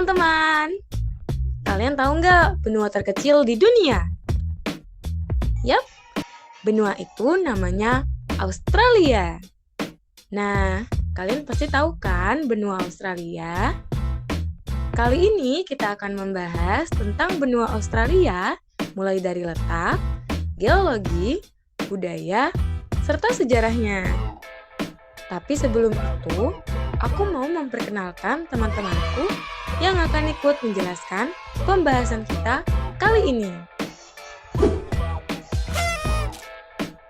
teman-teman, kalian tahu nggak benua terkecil di dunia? Yap, benua itu namanya Australia. Nah, kalian pasti tahu kan benua Australia? Kali ini kita akan membahas tentang benua Australia, mulai dari letak, geologi, budaya, serta sejarahnya. Tapi sebelum itu, aku mau memperkenalkan teman-temanku yang akan ikut menjelaskan pembahasan kita kali ini.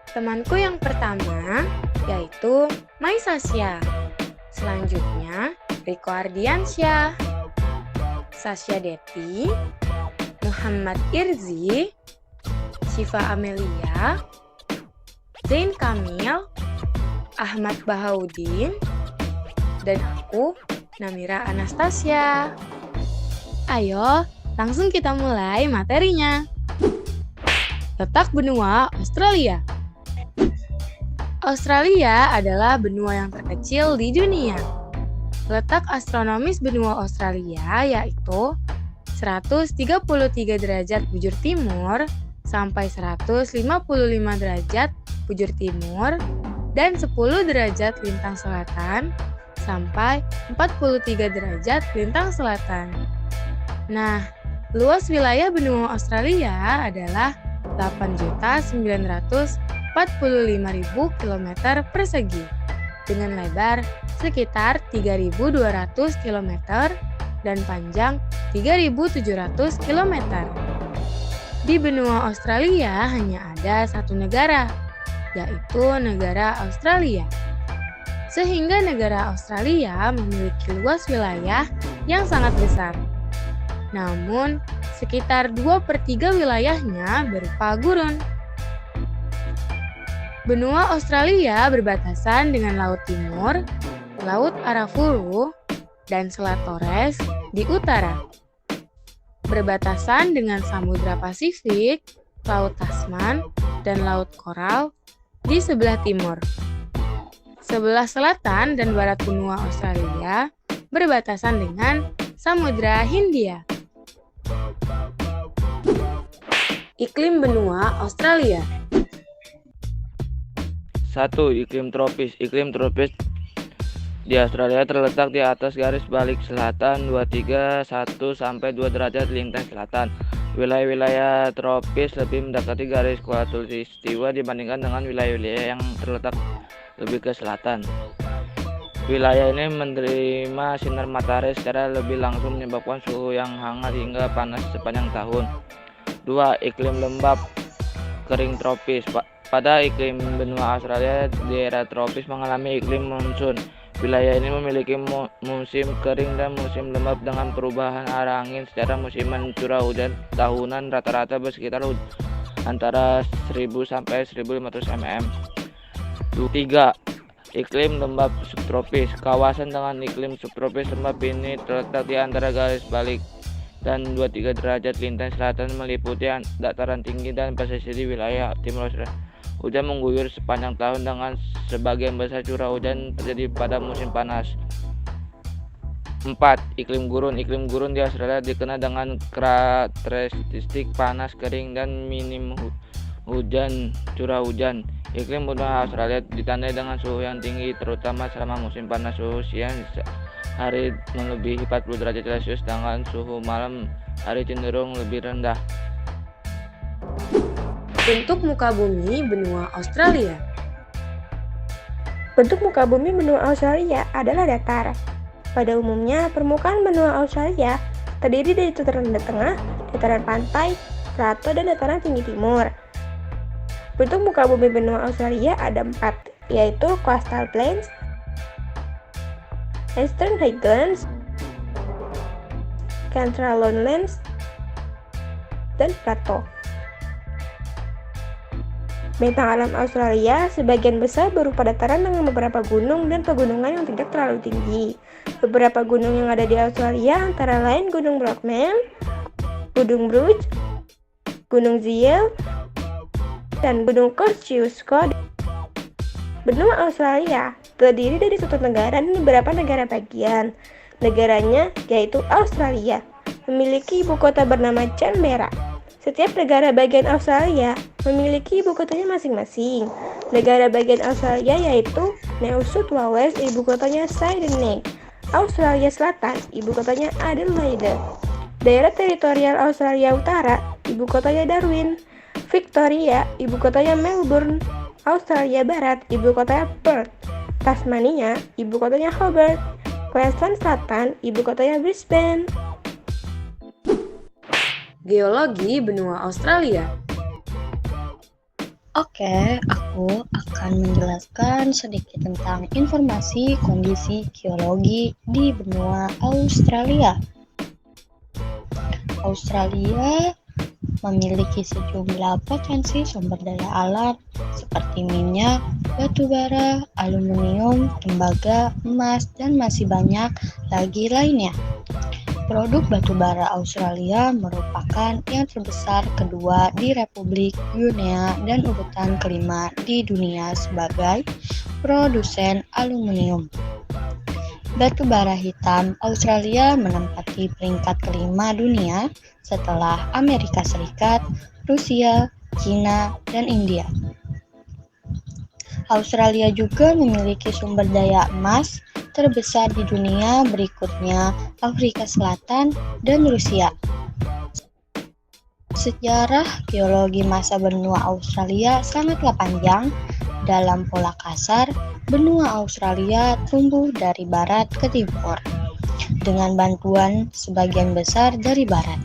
Temanku yang pertama yaitu Mai Sasya. Selanjutnya Riko Ardiansyah, Sasya Deti, Muhammad Irzi, Syifa Amelia, Zain Kamil, Ahmad Bahaudin, dan aku, Namira Anastasia. Ayo, langsung kita mulai materinya. Letak benua Australia. Australia adalah benua yang terkecil di dunia. Letak astronomis benua Australia yaitu 133 derajat bujur timur sampai 155 derajat bujur timur dan 10 derajat lintang selatan sampai 43 derajat lintang selatan. Nah, luas wilayah benua Australia adalah 8.945.000 km persegi dengan lebar sekitar 3.200 km dan panjang 3.700 km. Di benua Australia hanya ada satu negara, yaitu negara Australia. Sehingga negara Australia memiliki luas wilayah yang sangat besar. Namun, sekitar 2/3 wilayahnya berupa gurun. Benua Australia berbatasan dengan Laut Timur, Laut Arafuru, dan Selat Torres di utara. Berbatasan dengan Samudra Pasifik, Laut Tasman, dan Laut Koral di sebelah timur. Sebelah selatan dan barat benua Australia berbatasan dengan Samudra Hindia. Iklim benua Australia. 1. Iklim tropis. Iklim tropis di Australia terletak di atas garis balik selatan 23,1 sampai 2 derajat lintang selatan. Wilayah-wilayah tropis lebih mendekati garis khatulistiwa dibandingkan dengan wilayah-wilayah yang terletak lebih ke selatan. Wilayah ini menerima sinar matahari secara lebih langsung menyebabkan suhu yang hangat hingga panas sepanjang tahun. 2. Iklim lembab kering tropis. Pada iklim benua Australia, daerah tropis mengalami iklim monsun. Wilayah ini memiliki musim kering dan musim lembab dengan perubahan arah angin secara musiman. Curah hujan tahunan rata-rata bersekitar antara 1000 sampai 1500 mm. 3. Iklim lembab subtropis. Kawasan dengan iklim subtropis lembab ini terletak di antara garis balik dan 23 derajat lintang selatan, meliputi dataran tinggi dan pesisir di wilayah timur Australia. Hujan mengguyur sepanjang tahun dengan sebagian besar curah hujan terjadi pada musim panas. 4. Iklim gurun. Iklim gurun di Australia dikenal dengan karakteristik panas, kering, dan minim hujan curah hujan. Iklim benua Australia ditandai dengan suhu yang tinggi, terutama selama musim panas. Suhu siang hari melebihi 40 derajat Celcius, sedangkan suhu malam hari cenderung lebih rendah. Bentuk muka bumi benua Australia. Bentuk muka bumi benua Australia adalah datar. Pada umumnya, permukaan benua Australia terdiri dari dataran tengah, dataran pantai, plato, dan dataran tinggi timur. Bentuk muka bumi benua Australia ada 4, yaitu Coastal Plains, Eastern Highlands, Central Lowlands, dan Plateau. Bentang alam Australia sebagian besar berupa dataran dengan beberapa gunung dan pegunungan yang tidak terlalu tinggi. Beberapa gunung yang ada di Australia antara lain Gunung Brockman, Gunung Bruce, Gunung Ziel, dan Gunung Kosciuszko. Benua Australia terdiri dari suatu negara dan beberapa negara bagian. Negaranya yaitu Australia, memiliki ibu kota bernama Canberra. Setiap negara bagian Australia memiliki ibu kotanya masing-masing. Negara bagian Australia yaitu New South Wales, ibu kotanya Sydney. Australia Selatan, ibu kotanya Adelaide. Daerah teritorial Australia Utara, ibu kotanya Darwin. Victoria, ibu kotanya Melbourne. Australia Barat, ibu kotanya Perth. Tasmania, ibu kotanya Hobart. Queensland Selatan, ibu kotanya Brisbane. Geologi benua Australia. Oke, aku akan menjelaskan sedikit tentang informasi kondisi geologi di benua Australia. Australia memiliki sejumlah potensi sumber daya alam seperti minyak, batu bara, aluminium, tembaga, emas, dan masih banyak lagi lainnya. Produk batu bara Australia merupakan yang terbesar kedua di Republik Guinea dan urutan kelima di dunia sebagai produsen aluminium. Batu bara hitam Australia menempati peringkat kelima dunia setelah Amerika Serikat, Rusia, China, dan India. Australia juga memiliki sumber daya emas terbesar di dunia, berikutnya Afrika Selatan dan Rusia. Sejarah geologi masa benua Australia sangatlah panjang. Dalam pola kasar, benua Australia tumbuh dari barat ke timur dengan bantuan sebagian besar dari barat.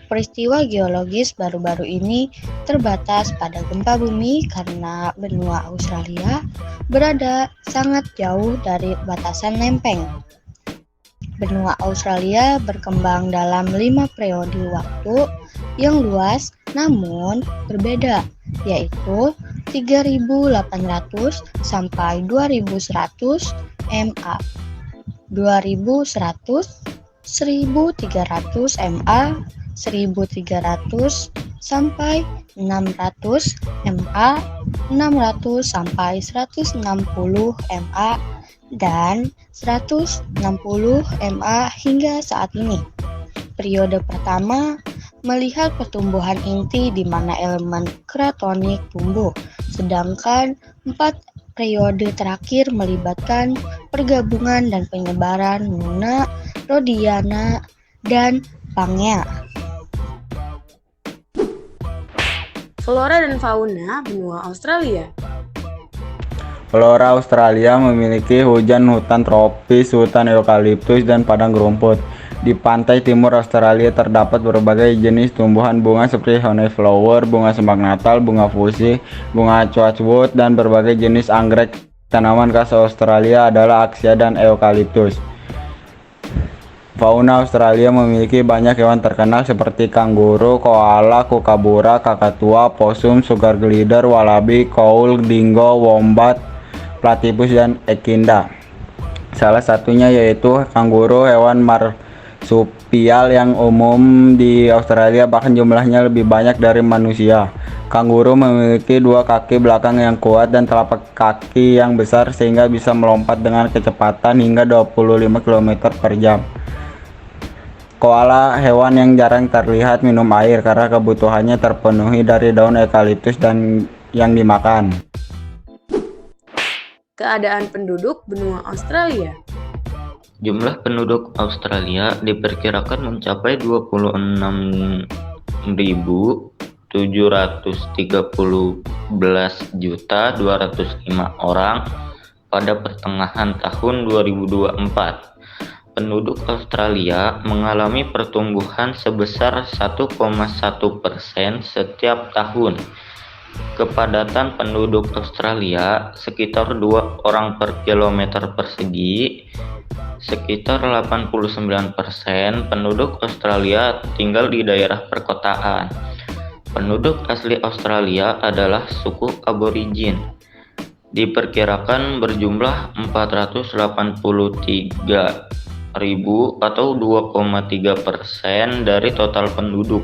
Peristiwa geologis baru-baru ini terbatas pada gempa bumi karena benua Australia berada sangat jauh dari batasan lempeng. Benua Australia berkembang dalam 5 periode waktu yang luas namun berbeda, yaitu 3.800 sampai 2.100 MA, 2.100, 1.300 MA, 1.300 sampai 600 MA, 600 sampai 160 MA, dan 160 MA hingga saat ini. Periode pertama melihat pertumbuhan inti di mana elemen kratonik tumbuh, sedangkan 4 periode terakhir melibatkan pergabungan dan penyebaran Nuna, Rhodiana, dan Pangea. Flora dan fauna benua Australia. Flora Australia memiliki hutan tropis, hutan eukaliptus, dan padang rumput. Di pantai timur Australia terdapat berbagai jenis tumbuhan bunga seperti honeyflower, bunga semak natal, bunga fusi, bunga choachwood, dan berbagai jenis anggrek. Tanaman khas Australia adalah aksia dan eukaliptus. Fauna Australia memiliki banyak hewan terkenal seperti kanguru, koala, kookaburra, kakatua, possum, sugar glider, wallaby, koul, dingo, wombat, platypus, dan echidna. Salah satunya yaitu kanguru, hewan marsupial yang umum di Australia, bahkan jumlahnya lebih banyak dari manusia. Kanguru memiliki 2 kaki belakang yang kuat dan telapak kaki yang besar sehingga bisa melompat dengan kecepatan hingga 25 km per jam. Koala, hewan yang jarang terlihat, minum air karena kebutuhannya terpenuhi dari daun eukaliptus dan yang dimakan. Keadaan penduduk benua Australia. Jumlah penduduk Australia diperkirakan mencapai 26.713.205 orang pada pertengahan tahun 2024. Penduduk Australia mengalami pertumbuhan sebesar 1,1% setiap tahun. Kepadatan penduduk Australia sekitar 2 orang per kilometer persegi. Sekitar 89% penduduk Australia tinggal di daerah perkotaan. Penduduk asli Australia adalah suku Aborigin. Diperkirakan berjumlah 483.000 atau 2,3% dari total penduduk.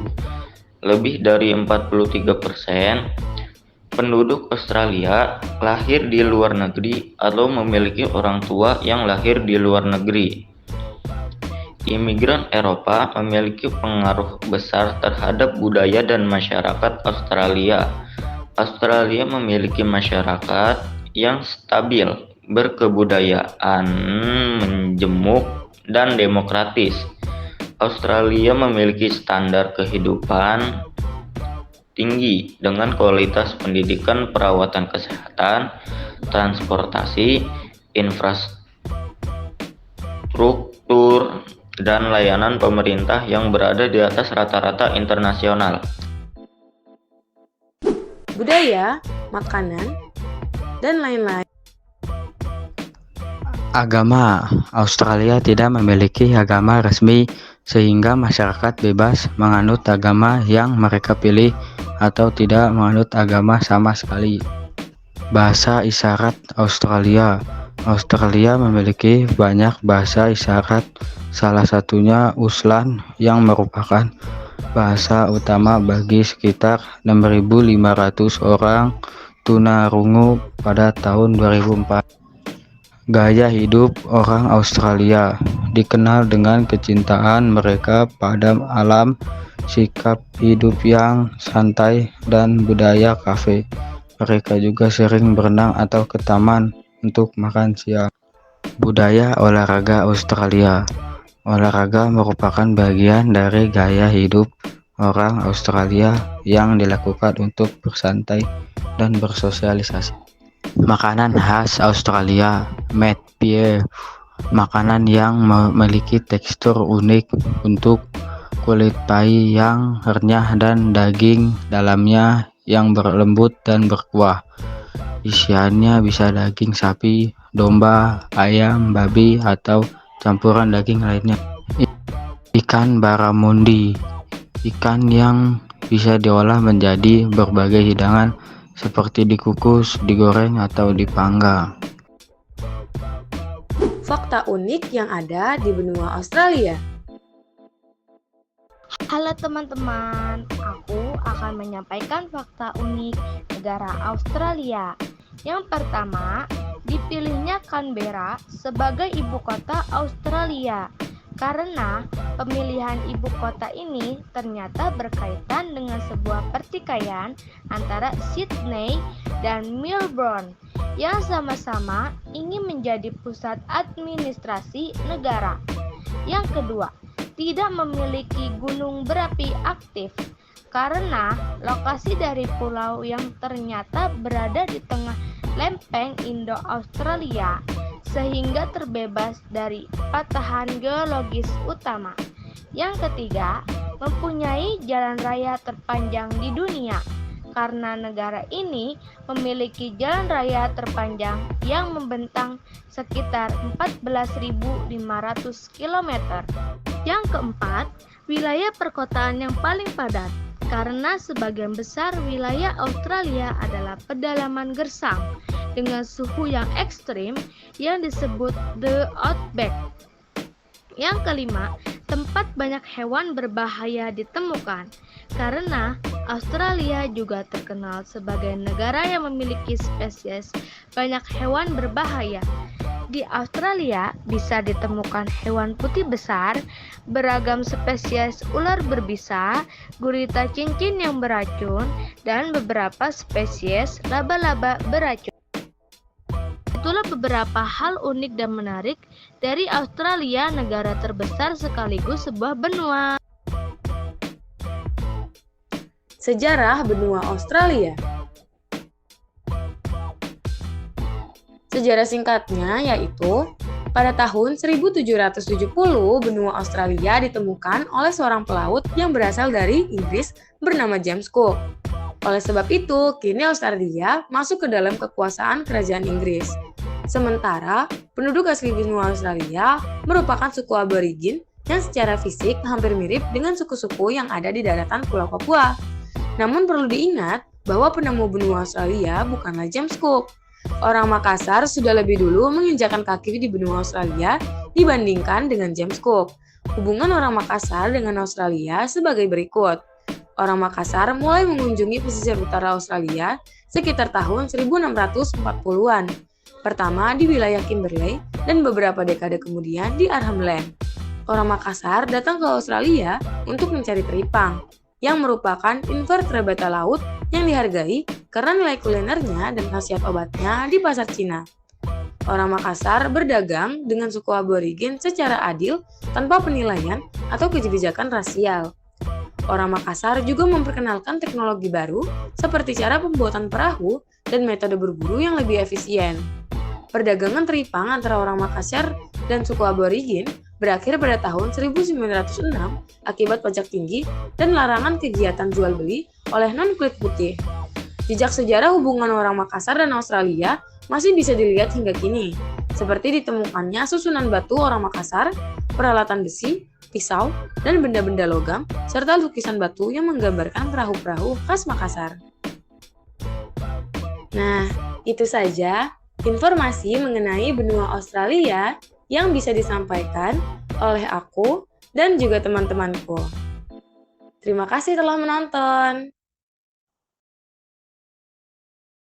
Lebih dari 43% penduduk Australia lahir di luar negeri atau memiliki orang tua yang lahir di luar negeri. Imigran Eropa memiliki pengaruh besar terhadap budaya dan masyarakat Australia. Australia memiliki masyarakat yang stabil, berkebudayaan, menjemuk, dan demokratis. Australia memiliki standar kehidupan tinggi dengan kualitas pendidikan, perawatan kesehatan, transportasi, infrastruktur, dan layanan pemerintah yang berada di atas rata-rata internasional. Budaya, makanan, dan lain-lain. Agama. Australia tidak memiliki agama resmi sehingga masyarakat bebas menganut agama yang mereka pilih atau tidak menganut agama sama sekali. Bahasa isyarat Australia. Australia memiliki banyak bahasa isyarat, salah satunya Auslan yang merupakan bahasa utama bagi sekitar 6.500 orang tunarungu pada tahun 2004. Gaya hidup orang Australia dikenal dengan kecintaan mereka pada alam, sikap hidup yang santai, dan budaya kafe. Mereka juga sering berenang atau ke taman untuk makan siang. Budaya olahraga Australia. Olahraga merupakan bagian dari gaya hidup orang Australia yang dilakukan untuk bersantai dan bersosialisasi. Makanan khas Australia, meat pie, makanan yang memiliki tekstur unik untuk kulit pai yang renyah dan daging dalamnya yang berlembut dan berkuah. Isiannya bisa daging sapi, domba, ayam, babi, atau campuran daging lainnya. Ikan barramundi, ikan yang bisa diolah menjadi berbagai hidangan seperti dikukus, digoreng, atau dipanggang. Fakta unik yang ada di benua Australia. Halo teman-teman, aku akan menyampaikan fakta unik negara Australia. Yang pertama, dipilihnya Canberra sebagai ibu kota Australia karena pemilihan ibu kota ini ternyata berkaitan dengan sebuah pertikaian antara Sydney dan Melbourne yang sama-sama ingin menjadi pusat administrasi negara. Yang kedua, tidak memiliki gunung berapi aktif karena lokasi dari pulau yang ternyata berada di tengah lempeng Indo-Australia sehingga terbebas dari patahan geologis utama. Yang ketiga, mempunyai jalan raya terpanjang di dunia karena negara ini memiliki jalan raya terpanjang yang membentang sekitar 14.500 km. Yang keempat, wilayah perkotaan yang paling padat karena sebagian besar wilayah Australia adalah pedalaman gersang dengan suhu yang ekstrim yang disebut the outback. Yang kelima, tempat banyak hewan berbahaya ditemukan karena Australia juga terkenal sebagai negara yang memiliki spesies banyak hewan berbahaya. Di Australia bisa ditemukan hewan putih besar, beragam spesies ular berbisa, gurita cincin yang beracun, dan beberapa spesies laba-laba beracun. Itulah beberapa hal unik dan menarik dari Australia, negara terbesar sekaligus sebuah benua. Sejarah benua Australia. Sejarah singkatnya yaitu pada tahun 1770 benua Australia ditemukan oleh seorang pelaut yang berasal dari Inggris bernama James Cook. Oleh sebab itu, kini Australia masuk ke dalam kekuasaan kerajaan Inggris. Sementara, penduduk asli benua Australia merupakan suku aborigin yang secara fisik hampir mirip dengan suku-suku yang ada di daratan Pulau Papua. Namun perlu diingat bahwa penemu benua Australia bukanlah James Cook. Orang Makassar sudah lebih dulu menginjakkan kaki di benua Australia dibandingkan dengan James Cook. Hubungan orang Makassar dengan Australia sebagai berikut. Orang Makassar mulai mengunjungi pesisir utara Australia sekitar tahun 1640-an. Pertama di wilayah Kimberley dan beberapa dekade kemudian di Arnhem Land. orang Makassar datang ke Australia untuk mencari teripang, yang merupakan invertebrata laut yang dihargai karena nilai kulinernya dan khasiat obatnya di pasar Cina. Orang Makassar berdagang dengan suku aborigin secara adil tanpa penilaian atau kebijakan rasial. Orang Makassar juga memperkenalkan teknologi baru seperti cara pembuatan perahu dan metode berburu yang lebih efisien. Perdagangan teripang antara orang Makassar dan suku aborigin berakhir pada tahun 1906 akibat pajak tinggi dan larangan kegiatan jual beli oleh non-kulit putih. Jejak sejarah hubungan orang Makassar dan Australia masih bisa dilihat hingga kini, seperti ditemukannya susunan batu orang Makassar, peralatan besi, pisau, dan benda-benda logam, serta lukisan batu yang menggambarkan perahu-perahu khas Makassar. Nah, itu saja informasi mengenai benua Australia yang bisa disampaikan oleh aku dan juga teman-temanku. Terima kasih telah menonton.